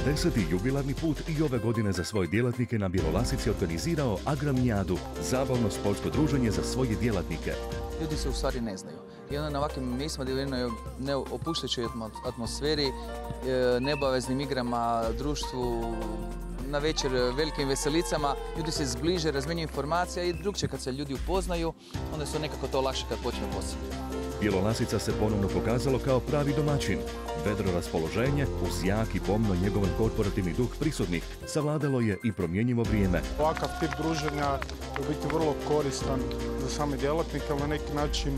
50. jubilarni put i ove godine za svoje djelatnike na Bjelolasici organizirao Agramijadu, zabavno sportsko druženje za svoje djelatnike. Ljudi se u stvari ne znaju. I onda na ovakvim mjestima gdje u jednoj neopuštajućoj atmosferi, neobaveznim igrama, društvu, na večer velikim veselicama, ljudi se zbliže, razmjenjuju informacija i drugčije kad se ljudi upoznaju, onda su nekako to lakše kad počne posao. Bjelolasica se ponovno pokazalo kao pravi domaćin. Vedro raspoloženje, uz jak i pomno njegovan korporativni duh prisutnih, savladalo je i promjenjivo vrijeme. Ovakav tip druženja je u biti vrlo koristan za same djelatnike, ali na neki način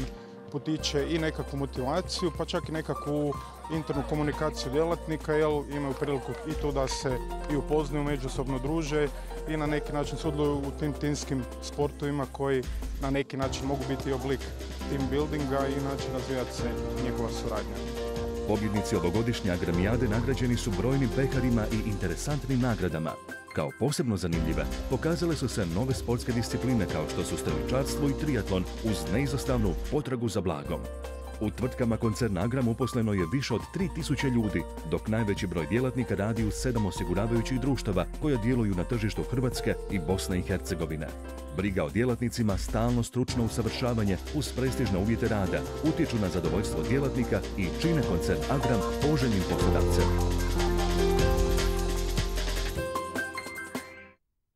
potiče i nekakvu motivaciju, pa čak i nekakvu internu komunikaciju djelatnika, jer imaju priliku i tu da se i upoznaju, međusobno druže i na neki način sudjeluju u tim timskim sportovima koji na neki način mogu biti i oblik team buildinga i način razvijati se njegova suradnja. Pobjednici ovogodišnje Agramijade nagrađeni su brojnim pekarima i interesantnim nagradama. Kao posebno zanimljive pokazale su se nove sportske discipline kao što su streličarstvo i triatlon uz neizostavnu potragu za blagom. U tvrtkama koncerna Agram uposleno je više od 3000 ljudi, dok najveći broj djelatnika radi u 7 osiguravajućih društava koja djeluju na tržištu Hrvatske i Bosne i Hercegovine. Briga o djelatnicima, stalno stručno usavršavanje uz prestižne uvjete rada utječu na zadovoljstvo djelatnika i čine koncern Agram poželjnim poslodavcem.